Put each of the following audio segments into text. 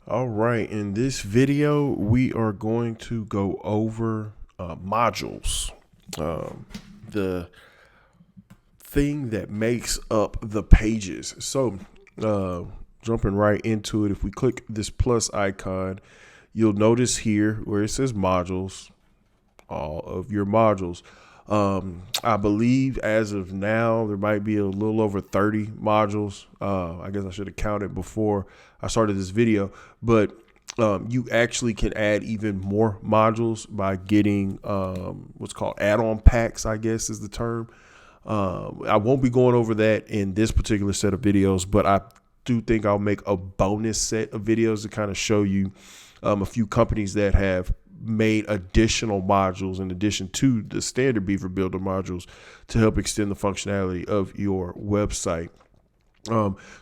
All right, in this video, we are going to go over modules, the thing that makes up the pages. So, jumping right into it, if we click this plus icon, you'll notice here where it says modules, all of your modules. I believe as of now, there might be a little over 30 modules. I guess I should have counted before I started this video, but you actually can add even more modules by getting what's called add-on packs, I guess is the term. I won't be going over that in this particular set of videos, but I do think I'll make a bonus set of videos to kind of show you a few companies that have made additional modules in addition to the standard Beaver Builder modules to help extend the functionality of your website.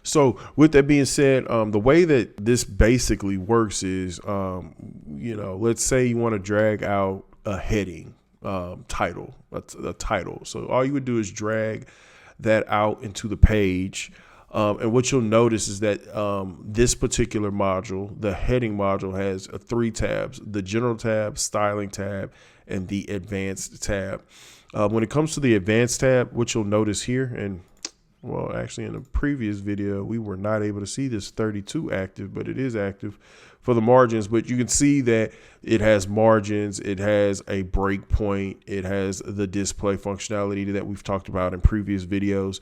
So with that being said, the way that this basically works is, let's say you want to drag out a heading, title, a title. So all you would do is drag that out into the page. And what you'll notice is that this particular module, the heading module, has three tabs: the general tab, styling tab, and the advanced tab. When it comes to the advanced tab, what you'll notice here, and well, actually in a previous video, we were not able to see this 32 active, but it is active for the margins. But you can see that it has margins, it has a breakpoint, it has the display functionality that we've talked about in previous videos.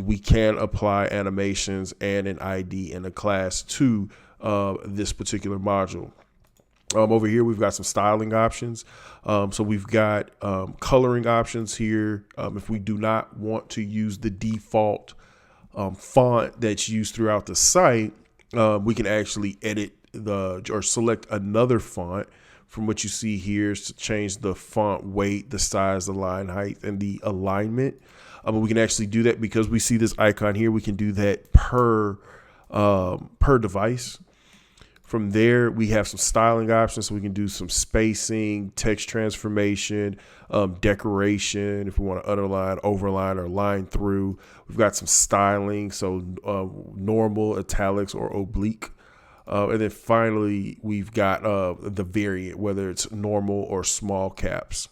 We can apply animations and an ID and a class to this particular module. Over here, we've got some styling options. So we've got coloring options here. If we do not want to use the default font that's used throughout the site, we can actually edit or select another font from what you see here is to change the font weight, the size, the line height, and the alignment. We can actually do that because we see this icon here. We can do that per device. From there, we have some styling options, so we can do some spacing, text transformation, decoration, if we want to underline, overline, or line through. We've got some styling, so normal, italics, or oblique. And then finally, we've got the variant, whether it's normal or small caps.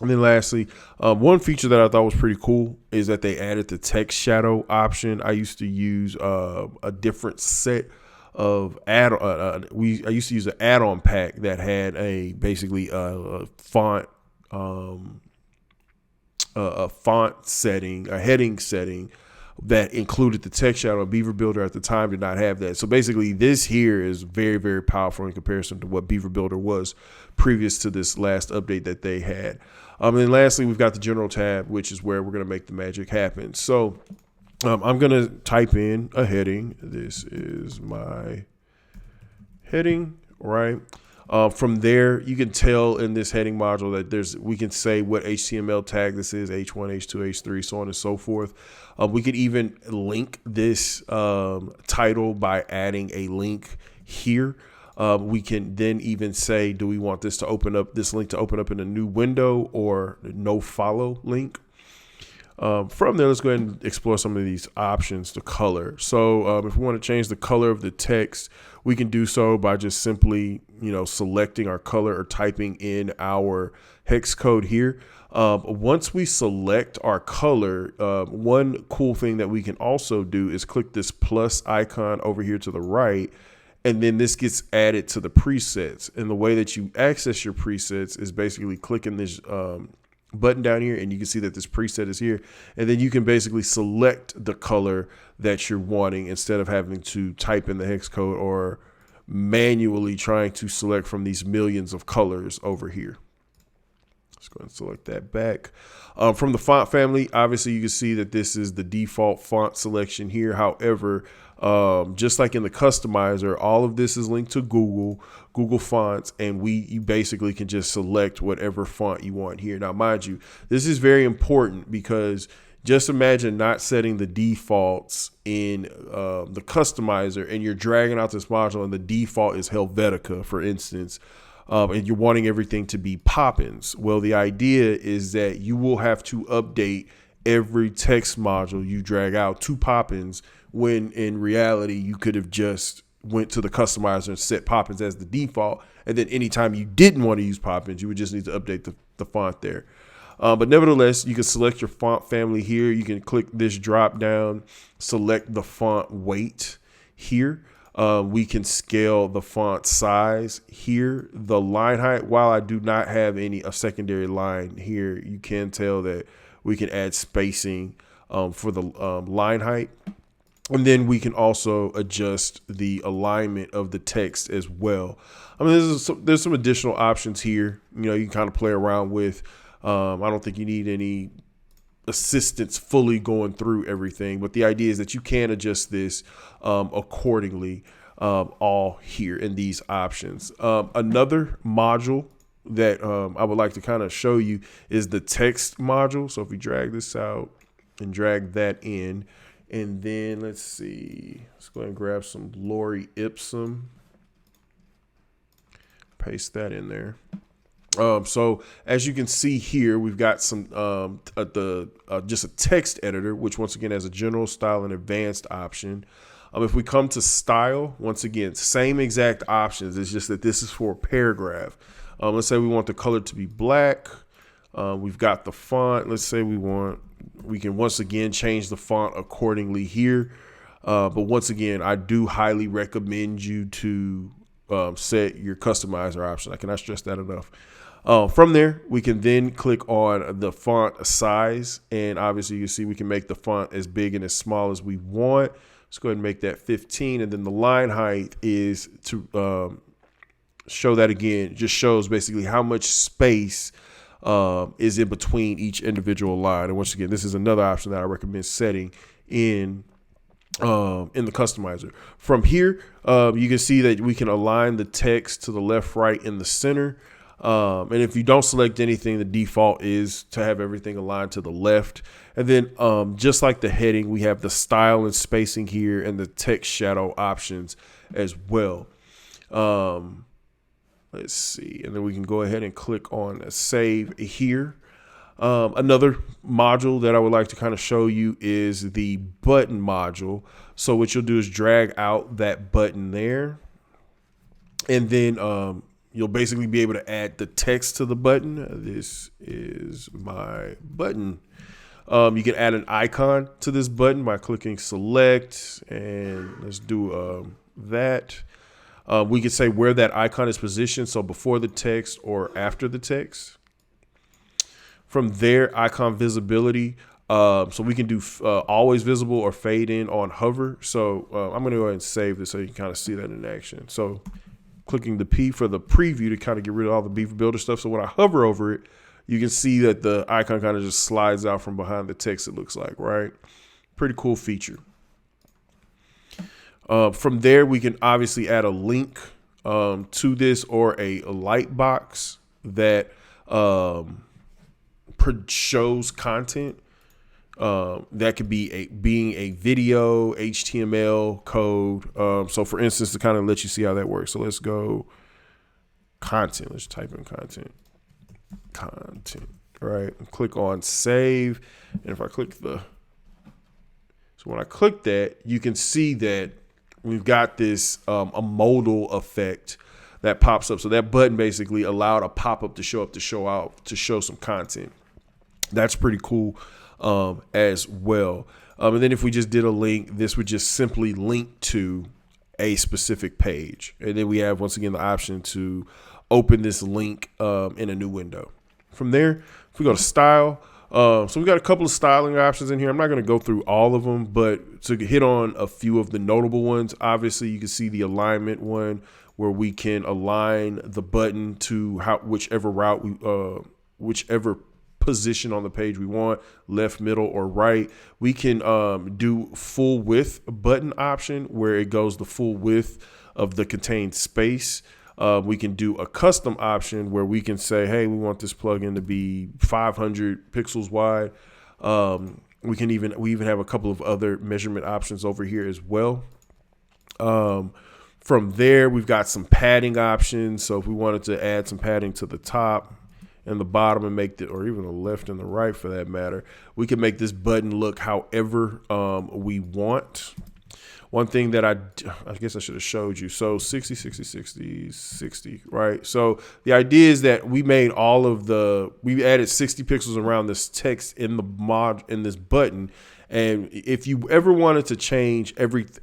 And then lastly, one feature that I thought was pretty cool is that they added the text shadow option. I used to use a different set of I used to use an add-on pack that had basically a font setting, a heading setting that included the text shadow. Beaver Builder at the time did not have that. So basically this here is very, very powerful in comparison to what Beaver Builder was previous to this last update that they had. And then lastly, we've got the general tab, which is where we're going to make the magic happen. So I'm going to type in a heading. This is my heading, right? From there, you can tell in this heading module that we can say what HTML tag this is, H1, H2, H3, so on and so forth. We could even link this title by adding a link here. We can then even say, do we want this link to open up in a new window or no follow link? From there, let's go ahead and explore some of these options to color. So if we want to change the color of the text, we can do so by just simply, selecting our color or typing in our hex code here. Once we select our color, one cool thing that we can also do is click this plus icon over here to the right, and then this gets added to the presets. And the way that you access your presets is basically clicking this button down here, and you can see that this preset is here, and then you can basically select the color that you're wanting instead of having to type in the hex code or manually trying to select from these millions of colors over here. Let's go and select that back. From the font family, obviously you can see that this is the default font selection here. However, just like in the customizer, all of this is linked to Google Fonts, and you basically can just select whatever font you want here. Now, mind you, this is very important because just imagine not setting the defaults in the customizer, and you're dragging out this module and the default is Helvetica, for instance. And you're wanting everything to be Poppins. Well, the idea is that you will have to update every text module you drag out to Poppins, when in reality you could have just went to the customizer and set Poppins as the default. And then anytime you didn't want to use Poppins, you would just need to update the font there. But nevertheless, you can select your font family here. You can click this drop down, select the font weight here. We can scale the font size here. The line height, while I do not have a secondary line here, you can tell that we can add spacing for the line height. And then we can also adjust the alignment of the text as well. I mean, there's some additional options here, you can kind of play around with. I don't think you need any assistance fully going through everything, but the idea is that you can adjust this accordingly all here in these options. Another module that I would like to kind of show you is the text module. So if we drag this out and drag that in, and then let's see, let's go ahead and grab some Lori Ipsum, paste that in there. So as you can see here, we've got some just a text editor, which once again has a general, style, and advanced option. If we come to style, once again, same exact options. It's just that this is for a paragraph. Let's say we want the color to be black. We've got the font. Let's say we can once again change the font accordingly here. But once again, I do highly recommend you to set your customizer option. I cannot stress that enough. From there, we can then click on the font size, and obviously you see we can make the font as big and as small as we want. Let's go ahead and make that 15, and then the line height is to show that again. It just shows basically how much space is in between each individual line. And once again, this is another option that I recommend setting in the customizer. From here, you can see that we can align the text to the left, right, and the center. And if you don't select anything, the default is to have everything aligned to the left. And then just like the heading, we have the style and spacing here and the text shadow options as well. Let's see. And then we can go ahead and click on save here. Another module that I would like to kind of show you is the button module. So what you'll do is drag out that button there, and then you'll basically be able to add the text to the button. This is my button. You can add an icon to this button by clicking select, and let's do that. We can say where that icon is positioned, so before the text or after the text. From there, icon visibility. So we can do always visible or fade in on hover. So I'm going to go ahead and save this so you can kind of see that in action. So clicking the P for the preview to kind of get rid of all the Beaver Builder stuff. So when I hover over it, you can see that the icon kind of just slides out from behind the text, it looks like, right? Pretty cool feature. From there, we can obviously add a link to this or a light box that shows content. That could be being a video, HTML code. So for instance, to kind of let you see how that works. So let's go content. Let's type in content. All right. And click on save. And if I click so when I click that, you can see that we've got this a modal effect that pops up. So that button basically allowed a pop-up to show out, to show some content. That's pretty cool as well. And then if we just did a link, this would just simply link to a specific page. And then we have, once again, the option to open this link in a new window. From there, if we go to style, so we got a couple of styling options in here. I'm not going to go through all of them, but to hit on a few of the notable ones, obviously you can see the alignment one where we can align the button to whichever route whichever position on the page we want, left, middle, or right. We can do full width button option where it goes the full width of the contained space. We can do a custom option where we can say, hey, we want this plugin to be 500 pixels wide. We even have a couple of other measurement options over here as well. From there, we've got some padding options. So if we wanted to add some padding to the top and the bottom and or even the left and the right for that matter, we can make this button look however we want. One thing that I guess I should have showed you. So 60, 60, 60, 60, right? So the idea is that we made we added 60 pixels around this text in this button. And if you ever wanted to change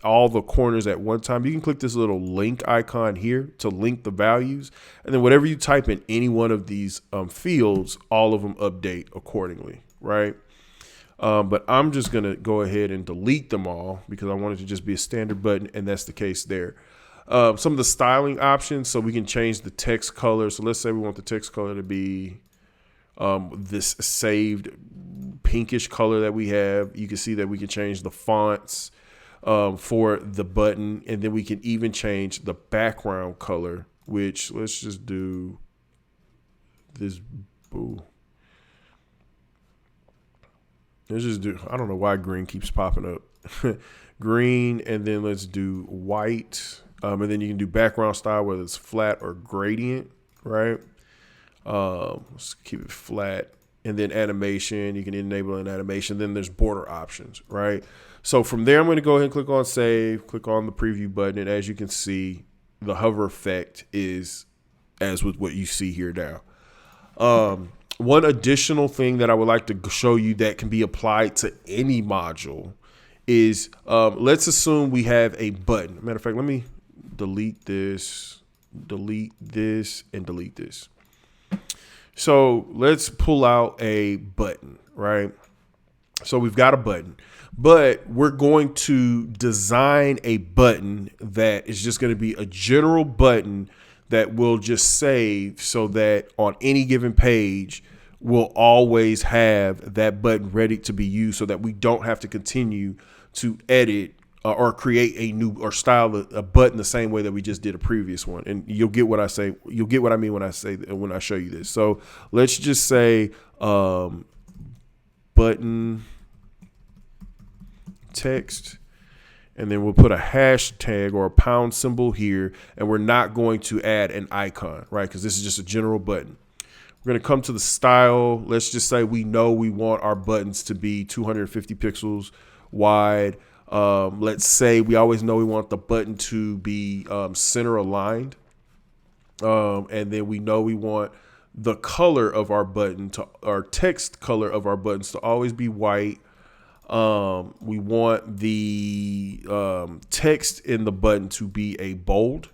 all the corners at one time, you can click this little link icon here to link the values. And then whatever you type in any one of these fields, all of them update accordingly, right? But I'm just going to go ahead and delete them all because I want it to just be a standard button, and that's the case there. Some of the styling options, so we can change the text color. So let's say we want the text color to be this saved pinkish color that we have. You can see that we can change the fonts for the button, and then we can even change the background color, which let's just do this. Boo. Let's just do, I don't know why green keeps popping up. Green, and then let's do white. And then you can do background style, whether it's flat or gradient, right? Let's keep it flat. And then animation, you can enable an animation. Then there's border options, right? So from there, I'm going to go ahead and click on save, click on the preview button. And as you can see, the hover effect is as with what you see here now. One additional thing that I would like to show you that can be applied to any module is let's assume we have a button. Matter of fact, let me delete this, and delete this. So let's pull out a button, right? So we've got a button, but we're going to design a button that is just going to be a general button that will just save so that on any given page, we'll always have that button ready to be used so that we don't have to continue to edit or create a new or style a button the same way that we just did a previous one. And you'll get what I say. You'll get what I mean when I show you this. So let's just say button text, and then we'll put a hashtag or a pound symbol here, and we're not going to add an icon, right? Because this is just a general button. We're going to come to the style. Let's just say we know we want our buttons to be 250 pixels wide. Let's say we always know we want the button to be center aligned. And then we know we want the color of our button our text color of our buttons to always be white. We want the text in the button to be a bold.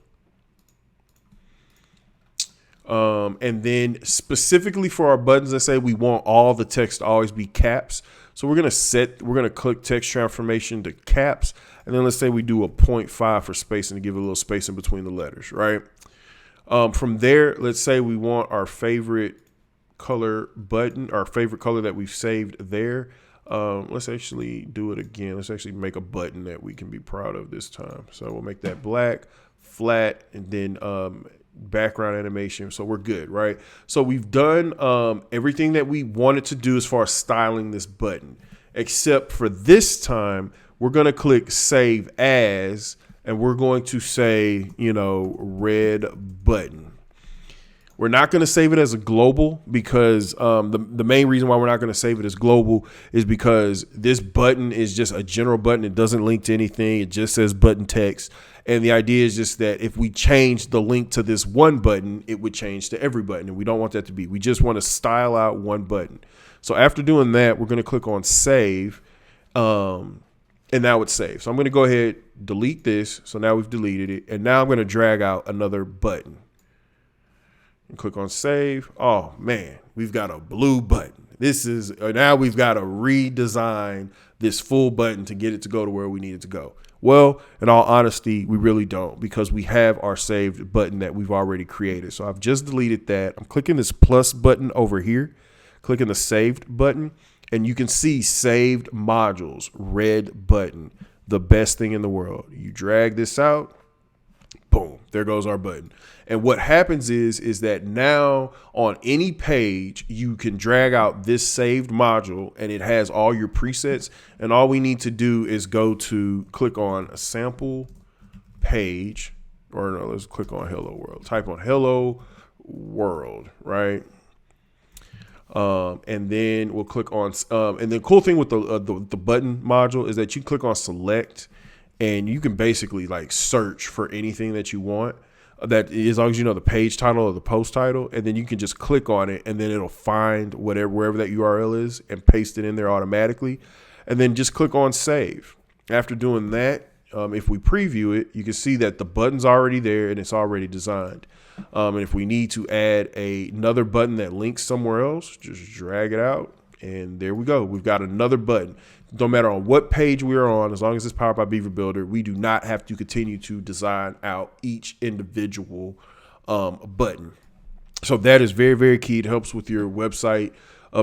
And then specifically for our buttons, let's say we want all the text to always be caps. So we're going to click text transformation to caps. And then let's say we do a 0.5 for spacing to give a little space in between the letters, right? From there, let's say we want our favorite color button, our favorite color that we've saved there. Let's actually do it again. Let's actually make a button that we can be proud of this time. So we'll make that black, flat, and then background animation. So we're good, right? So we've done everything that we wanted to do as far as styling this button, except for this time, we're going to click save as, and we're going to say, red button. We're not going to save it as a global because the main reason why we're not going to save it as global is because this button is just a general button. It doesn't link to anything. It just says button text. And the idea is just that if we change the link to this one button, it would change to every button. And we don't want that to be. We just want to style out one button. So after doing that, we're going to click on save. And now it's saved. So I'm going to go ahead, delete this. So now we've deleted it. And now I'm going to drag out another button. And click on save. Oh man, we've got a blue button. Now we've got to redesign this full button to get it to go to where we need it to go. Well, in all honesty, we really don't, because we have our saved button that we've already created. So I've just deleted that. I'm clicking this plus button over here, clicking the saved button, and you can see saved modules, red button, the best thing in the world. You drag this out. Boom, there goes our button. And what happens is that now on any page, you can drag out this saved module and it has all your presets. And all we need to do is click on a sample page, or no, let's click on hello world. Type on hello world, right? And then we'll click on, and the cool thing with the button module is that you click on select, and you can basically like search for anything that you want. That as long as you know the page title or the post title, and then you can just click on it, and then it'll find wherever that URL is and paste it in there automatically, and then just click on save. After doing that, if we preview it, you can see that the button's already there and it's already designed. And if we need to add another button that links somewhere else, just drag it out, and there we go. We've got another button. No matter on what page we're on, as long as it's powered by Beaver Builder, we do not have to continue to design out each individual button. So that is very, very key. It helps with your website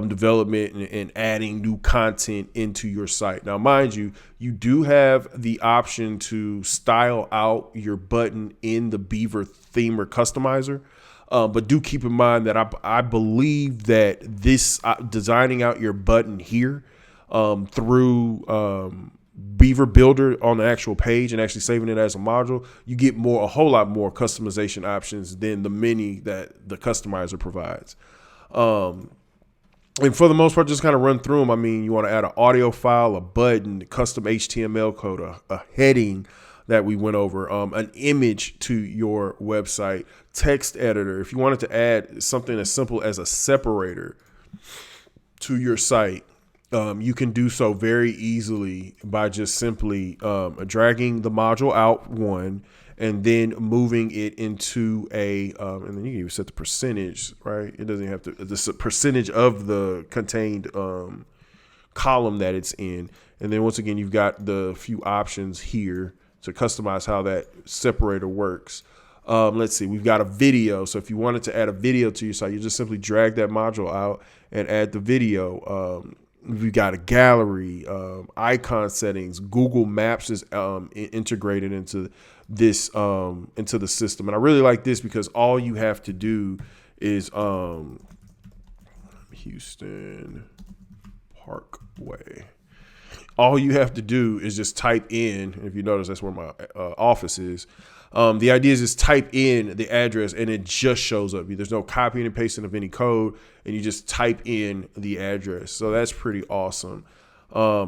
development and adding new content into your site. Now, mind you, you do have the option to style out your button in the Beaver theme or customizer. But do keep in mind that I believe that this designing out your button here through Beaver Builder on the actual page and actually saving it as a module, you get a whole lot more customization options than the many that the customizer provides. And for the most part, just kind of run through them. I mean, you want to add an audio file, a button, custom HTML code, a heading that we went over, an image to your website, text editor. If you wanted to add something as simple as a separator to your site, you can do so very easily by just simply dragging the module out one and then moving it into and then you can even set the percentage, right? It doesn't have to, the percentage of the contained column that it's in. And then once again, you've got the few options here to customize how that separator works. Let's see, we've got a video. So if you wanted to add a video to your site, you just simply drag that module out and add the video. We've got a gallery, icon settings. Google Maps is integrated into this into the system, and I really like this because all you have to do is Houston Parkway. All you have to do is just type in. If you notice, that's where my office is. The idea is just type in the address and it just shows up. There's no copying and pasting of any code, and you just type in the address. So that's pretty awesome.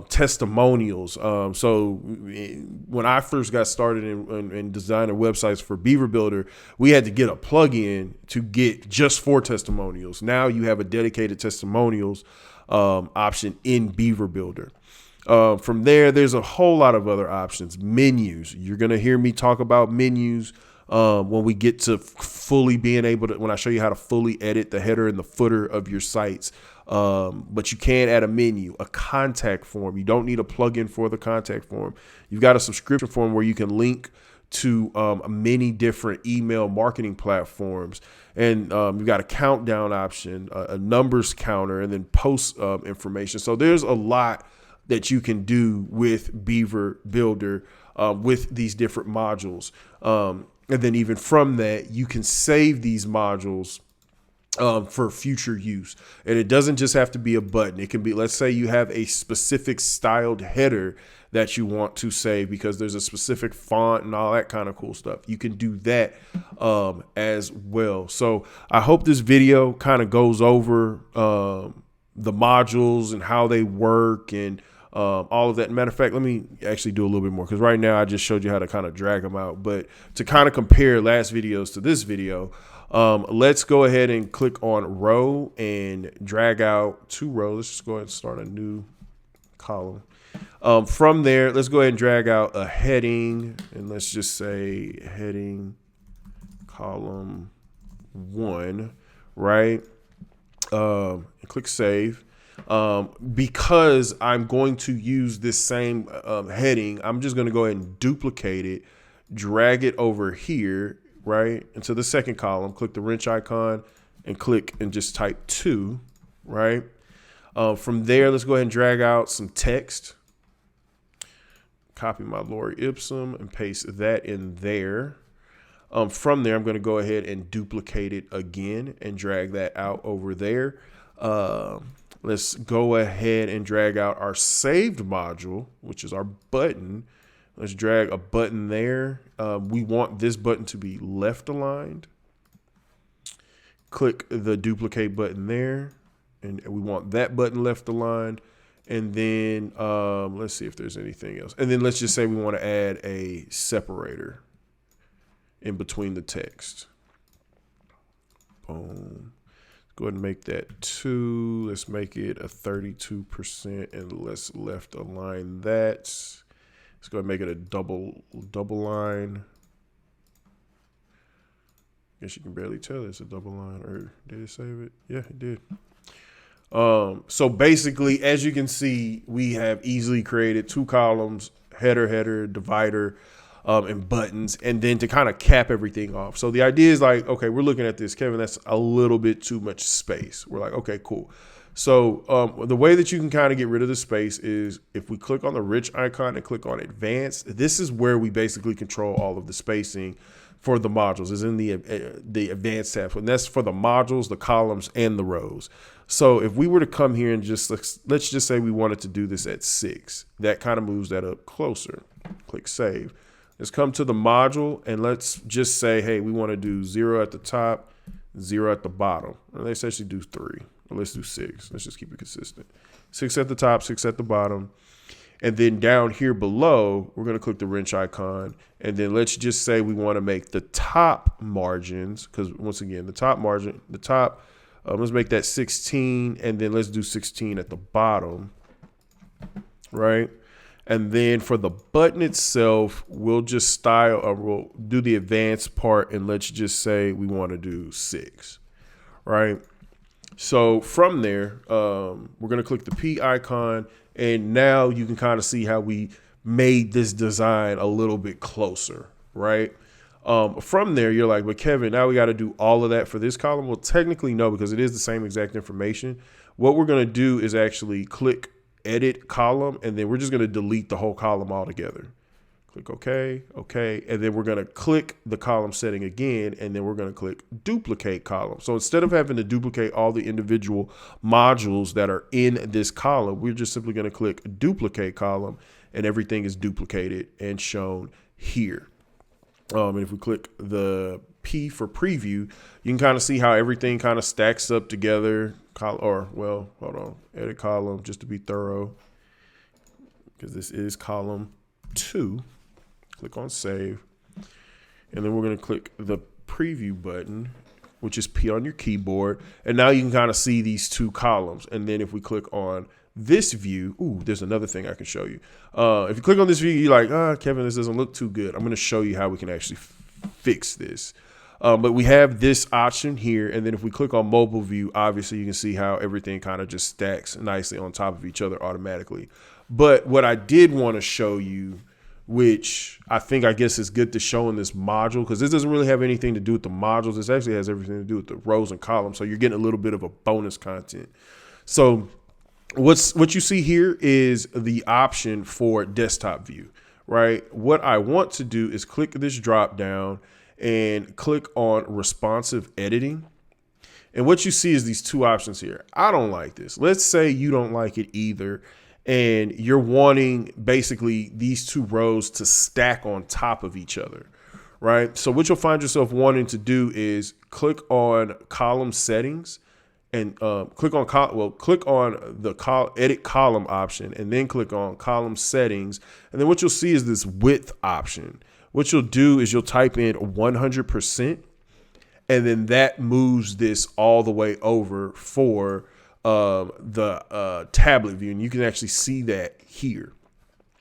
Testimonials. So when I first got started in designing websites for Beaver Builder, we had to get a plugin to get just for testimonials. Now you have a dedicated testimonials option in Beaver Builder. From there's a whole lot of other options. Menus. You're going to hear me talk about menus when we get to fully being able to, when I show you how to fully edit the header and the footer of your sites. But you can add a menu, a contact form. You don't need a plugin for the contact form. You've got a subscription form where you can link to many different email marketing platforms. And you've got a countdown option, a numbers counter, and then post information. So there's a lot that you can do with Beaver Builder with these different modules. And then even from that, you can save these modules for future use. And it doesn't just have to be a button. It can be, let's say you have a specific styled header that you want to save because there's a specific font and all that kind of cool stuff. You can do that as well. So I hope this video kind of goes over the modules and how they work and all of that. Matter of fact, let me actually do a little bit more because right now I just showed you how to kind of drag them out. But to kind of compare last videos to this video, let's go ahead and click on row and drag out 2 rows. Let's just go ahead and start a new column. From there, let's go ahead and drag out a heading, and let's just say heading column 1, right? And click save. Because I'm going to use this same heading, I'm just going to go ahead and duplicate it, drag it over here, right, into the second column. Click the wrench icon and click and just type 2, right? From there, let's go ahead and drag out some text. Copy my lorem ipsum and paste that in there. From there, I'm going to go ahead and duplicate it again and drag that out over there. Let's go ahead and drag out our saved module, which is our button. Let's drag a button there. We want this button to be left aligned. Click the duplicate button there. And we want that button left aligned. And then let's see if there's anything else. And then let's just say we want to add a separator in between the text. Boom. Go ahead and make that 2. Let's make it a 32%, and let's left align that. Let's go ahead and make it a double line. Guess you can barely tell it's a double line, or did it save it? Yeah, it did. So basically, as you can see, we have easily created 2 columns, header, divider, and buttons, and then to kind of cap everything off. So the idea is like, okay, we're looking at this, Kevin, that's a little bit too much space. We're like, okay, cool. So the way that you can kind of get rid of the space is if we click on the rich icon and click on advanced, this is where we basically control all of the spacing for the modules. Is in the advanced tab, and that's for the modules, the columns, and the rows. So if we were to come here and just, let's just say we wanted to do this at 6, that kind of moves that up closer. Click save. Let's come to the module and let's just say, hey, we want to do 0 at the top, 0 at the bottom. Or let's actually do 3. Or let's do 6. Let's just keep it consistent. 6 at the top, 6 at the bottom. And then down here below, we're going to click the wrench icon. And then let's just say we want to make the top margins, because once again, the top margin, let's make that 16. And then let's do 16 at the bottom, right? And then for the button itself, we'll just style, or we'll do the advanced part, and let's just say we want to do 6, right? So from there, we're going to click the P icon, and now you can kind of see how we made this design a little bit closer, right? From there, you're like, but Kevin, now we got to do all of that for this column. Well, technically no, because it is the same exact information. What we're going to do is actually click edit column, and then we're just going to delete the whole column altogether. Click OK, and then we're going to click the column setting again, and then we're going to click duplicate column. So instead of having to duplicate all the individual modules that are in this column, we're just simply going to click duplicate column, and everything is duplicated and shown here. And if we click the P for preview, you can kind of see how everything kind of stacks up together. Hold on, edit column, just to be thorough, because this is column 2. Click on save, and then we're going to click the preview button, which is P on your keyboard, and now you can kind of see these 2 columns. And then if we click on this view, there's another thing I can show you. If you click on this view, you're like, Kevin, this doesn't look too good. I'm going to show you how we can actually fix this. But we have this option here, and then if we click on mobile view, obviously you can see how everything kind of just stacks nicely on top of each other automatically. But what I did want to show you, which I guess is good to show in this module, because this doesn't really have anything to do with the modules. This actually has everything to do with the rows and columns. So you're getting a little bit of a bonus content. So what you see here is the option for desktop view, right? What I want to do is click this drop down and click on responsive editing. And what you see is these 2 options here. I don't like this. Let's say you don't like it either, and you're wanting basically these 2 rows to stack on top of each other, right? So what you'll find yourself wanting to do is click on column settings, and click on the edit column option, and then click on column settings. And then what you'll see is this width option. What you'll do is you'll type in 100%, and then that moves this all the way over for the tablet view. And you can actually see that here.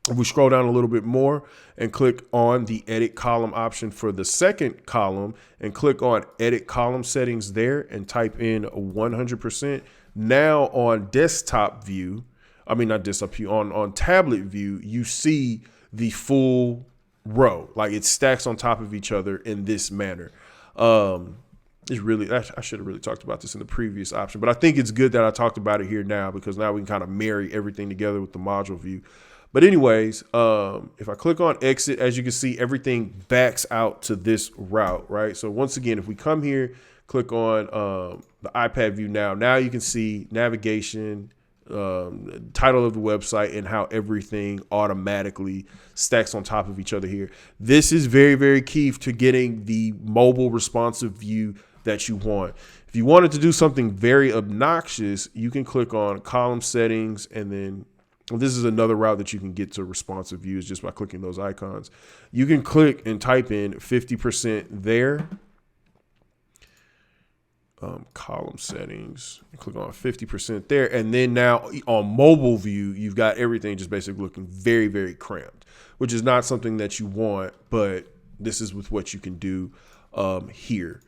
If we scroll down a little bit more and click on the edit column option for the second column and click on edit column settings there and type in 100%. Now on desktop view, not desktop view, on tablet view, you see the full row, like it stacks on top of each other in this manner. It's really, I should have really talked about this in the previous option, but I think it's good that I talked about it here now, because now we can kind of marry everything together with the module view. But anyways, if I click on exit, as you can see, everything backs out to this route, right? So once again, if we come here, click on the iPad view now you can see navigation, title of the website, and how everything automatically stacks on top of each other here. This is very, very key to getting the mobile responsive view that you want. If you wanted to do something very obnoxious, you can click on column settings and then this is another route that you can get to responsive views just by clicking those icons. You can click and type in 50% there. Column settings, and click on 50% there. And then now on mobile view, you've got everything just basically looking very, very cramped, which is not something that you want, but this is with what you can do here.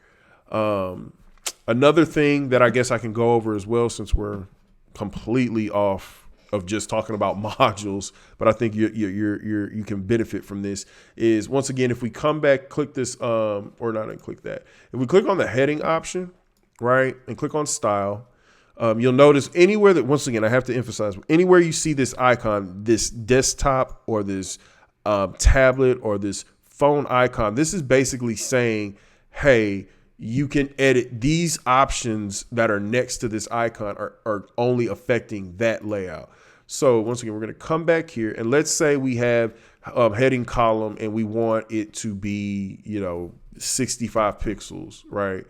Another thing that I guess I can go over as well, since we're completely off of just talking about modules, but I think you can benefit from this, is once again, if we come back, click this, or not, and click that. If we click on the heading option, right, and click on style, you'll notice anywhere that, once again, I have to emphasize, anywhere you see this icon, this desktop or this tablet or this phone icon, this is basically saying, hey, you can edit these options that are next to this icon are only affecting that layout. So once again, we're going to come back here, and let's say we have heading column and we want it to be, 65 pixels, right?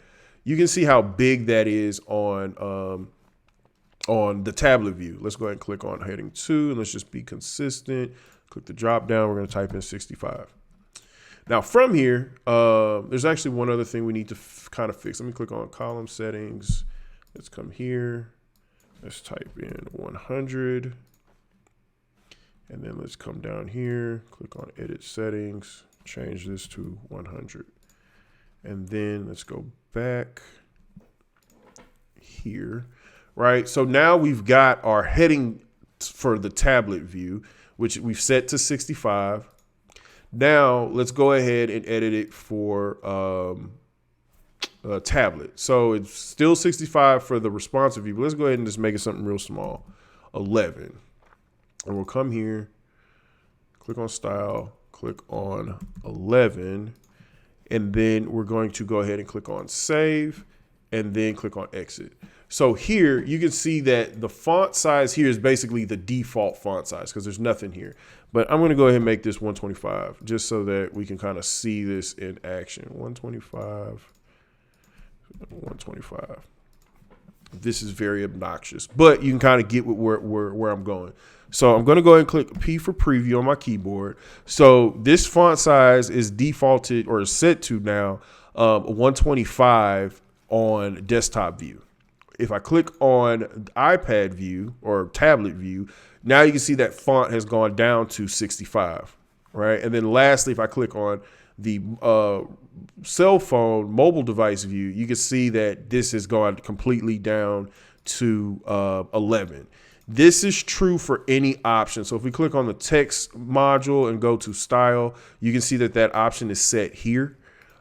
You can see how big that is on the tablet view. Let's go ahead and click on heading 2, and let's just be consistent. Click the drop down. We're going to type in 65. Now from here, there's actually one other thing we need to kind of fix. Let me click on column settings. Let's come here. Let's type in 100. And then let's come down here, click on edit settings, change this to 100. And then let's go back here, right? So now we've got our heading for the tablet view, which we've set to 65. Now let's go ahead and edit it for a tablet. So it's still 65 for the responsive view, but let's go ahead and just make it something real small, 11. And we'll come here, click on style, click on 11, and then we're going to go ahead and click on save, and then click on exit. So here you can see that the font size here is basically the default font size because there's nothing here. But I'm going to go ahead and make this 125 just so that we can kind of see this in action. 125. This is very obnoxious, but you can kind of get where I'm going. So I'm going to go ahead and click P for preview on my keyboard. So this font size is defaulted or is set to now 125 on desktop view. If I click on iPad view or tablet view, now you can see that font has gone down to 65, right? And then lastly, if I click on the cell phone mobile device view, you can see that this has gone completely down to 11. This is true for any option. So if we click on the text module and go to style, you can see that that option is set here.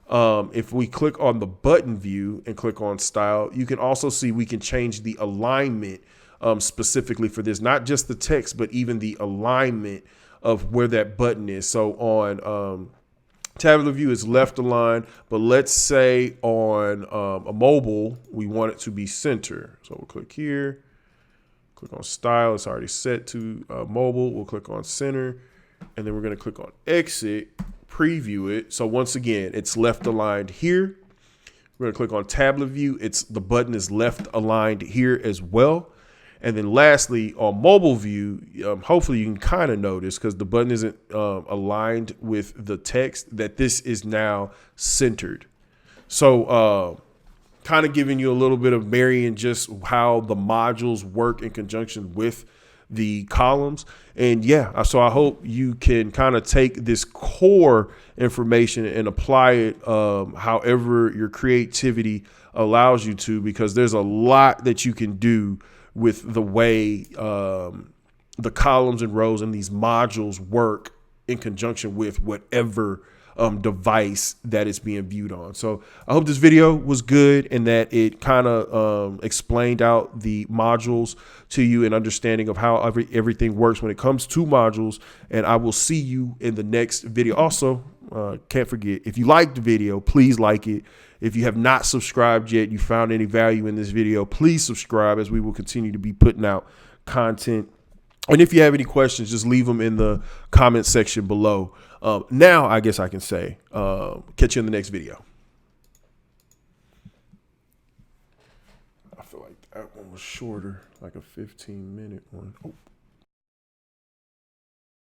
If we click on the button view and click on style, you can also see we can change the alignment specifically for this, not just the text, but even the alignment of where that button is. So on tablet view is left aligned, but let's say on a mobile, we want it to be center. So we'll click here, click on style. It's already set to mobile. We'll click on center, and then we're going to click on exit, preview it. So once again, it's left aligned here. We're going to click on tablet view. The button is left aligned here as well. And then lastly, on mobile view, hopefully you can kind of notice, because the button isn't aligned with the text, that this is now centered. So kind of giving you a little bit of marrying just how the modules work in conjunction with the columns. And yeah, so I hope you can kind of take this core information and apply it however your creativity allows you to, because there's a lot that you can do with the way the columns and rows and these modules work in conjunction with whatever device that is being viewed on. So I hope this video was good and that it kind of explained out the modules to you and understanding of how everything works when it comes to modules. And I will see you in the next video. Also, can't forget, if you liked the video, please like it. If you have not subscribed yet, you found any value in this video, please subscribe, as we will continue to be putting out content. And if you have any questions, just leave them in the comment section below. Now, I guess I can say, catch you in the next video. I feel like that one was shorter, like a 15-minute one. Oh.